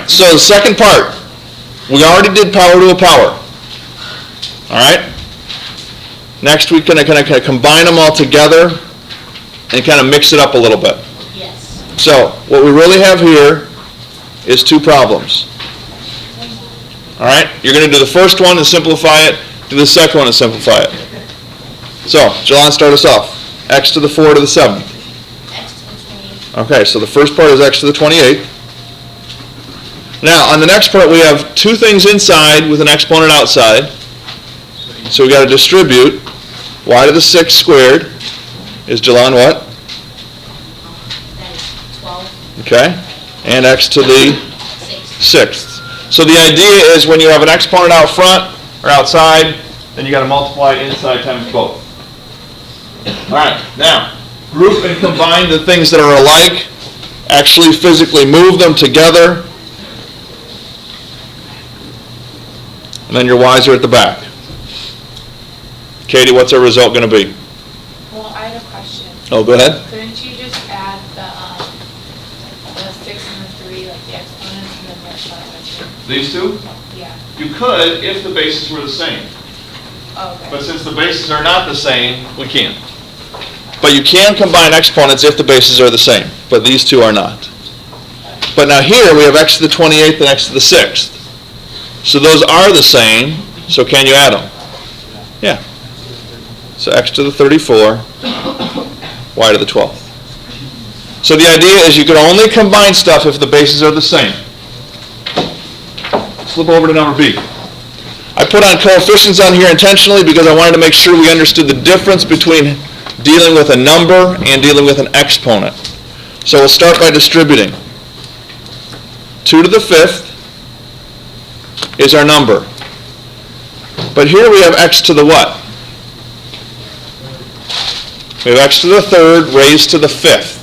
right, so the second part. We already did power to a power. All right? Next we're going to kind of combine them all together and kind of mix it up a little bit. Yes. So what we really have here is two problems. All right? You're going to do the first one and simplify it, do the second one and simplify it. So, Jalon, start us off. X to the 4 to the 7th. X to the 28th. Okay, so the first part is x to the 28th. Now, on the next part, we have two things inside with an exponent outside. So we've got to distribute y to the 6th squared is, Jalon, what? That is 12. Okay. And x to the 6. 6th. So the idea is when you have an exponent out front or outside, then you got to multiply inside times both. All right, now, group and combine the things that are alike. Actually physically move them together. And then your y's are at the back. Katie, what's our result going to be? Well, I had a question. Oh, go ahead. Couldn't you just add the 6 and the 3, like the exponents, and then multiply by 2? These two? Yeah. You could if the bases were the same. Oh, okay. But since the bases are not the same, we can't. But you can combine exponents if the bases are the same. But these two are not. But now here we have x to the 28th and x to the 6th. So those are the same. So can you add them? Yeah. So x to the 34, y to the 12th. So the idea is you can only combine stuff if the bases are the same. Flip over to number B. I put on coefficients on here intentionally because I wanted to make sure we understood the difference between dealing with a number and dealing with an exponent. So we'll start by distributing. 2 to the 5th is our number. But here we have x to the what? We have x to the 3rd raised to the 5th.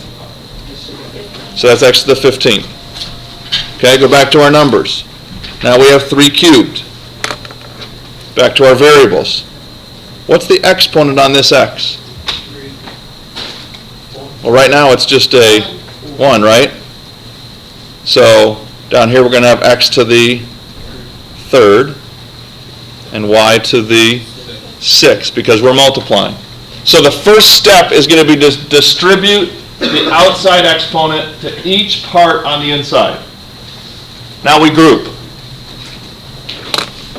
So that's x to the 15th. Okay, go back to our numbers. Now we have 3 cubed. Back to our variables. What's the exponent on this x? Well, right now it's just a 1, right? So down here we're going to have x to the 3rd and y to the 6th because we're multiplying. So the first step is going to be to distribute the outside exponent to each part on the inside. Now we group.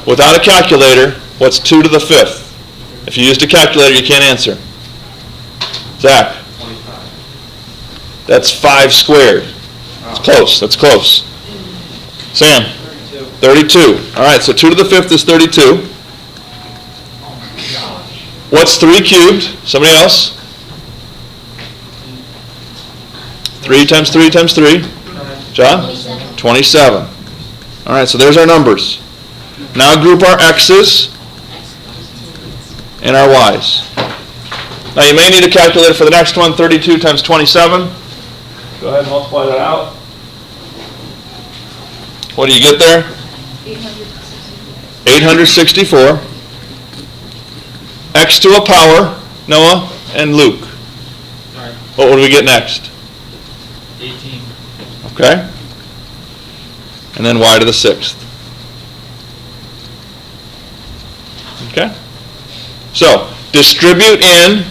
Without a calculator, what's 2 to the 5th? If you used a calculator, you can't answer. Zach? 25. That's 5 squared. That's close. That's close. Sam? 32. All right, so 2 to the 5th is 32. What's 3 cubed? Somebody else? 3 times 3 times 3. John? 27. All right, so there's our numbers. Now group our x's and our y's. Now you may need a calculator for the next one. 32 times 27. Go ahead and multiply that out. What do you get there? 864. X to a power, Noah and Luke. What would we get next? 18. Okay. And then y to the 6th. Okay? So, distribute in,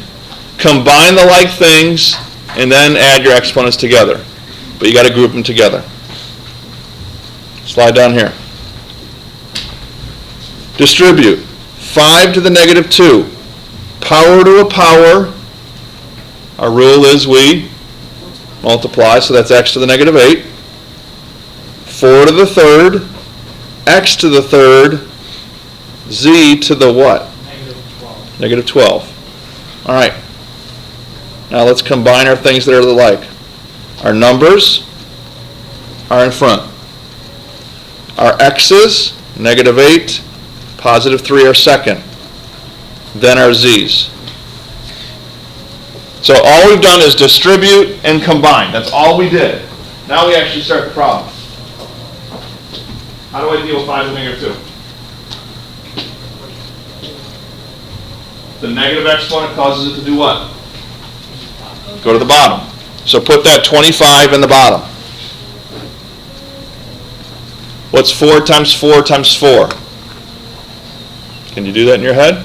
combine the like things, and then add your exponents together. But you got to group them together. Slide down here. Distribute. 5 to the negative 2. Power to a power. Our rule is we multiply, so that's x to the negative 8. 4 to the 3rd. X to the 3rd. Z to the what? Negative 12. All right. Now let's combine our things that are alike. Our numbers are in front. Our x's, negative 8, positive 3 are second. Then our z's. So all we've done is distribute and combine. That's all we did. Now we actually start the problem. How do I deal with 5 and negative 2? The negative exponent causes it to do what? Go to the bottom. So put that 25 in the bottom. What's 4 times 4 times 4? Can you do that in your head?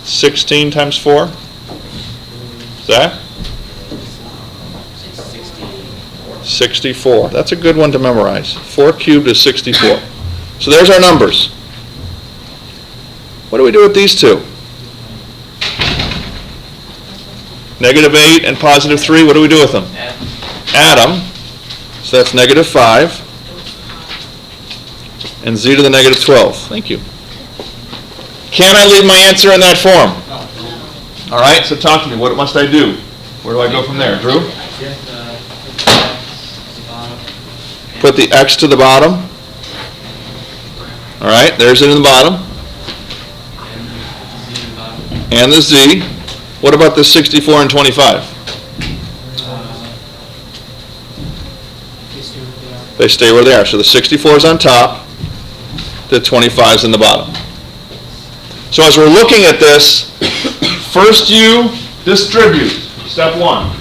16 times 4? Zach? 64. That's a good one to memorize. 4 cubed is 64. So there's our numbers. What do we do with these two? Negative 8 and positive 3, what do we do with them? Add them. So that's negative 5. And z to the negative 12. Thank you. Can I leave my answer in that form? All right, so talk to me. What must I do? Where do I go from there? Drew? Put the x to the bottom. All right, there's it in the bottom. And the z. What about the 64 and 25? They stay where they are. So the 64 is on top, the 25 is in the bottom. So as we're looking at this, first you distribute, step 1.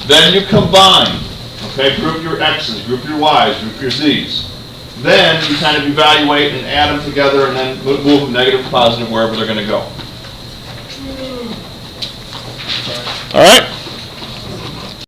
Then you combine. Okay, group your x's, group your y's, group your z's. Then you kind of evaluate and add them together and then move from negative to positive wherever they're going to go. All right?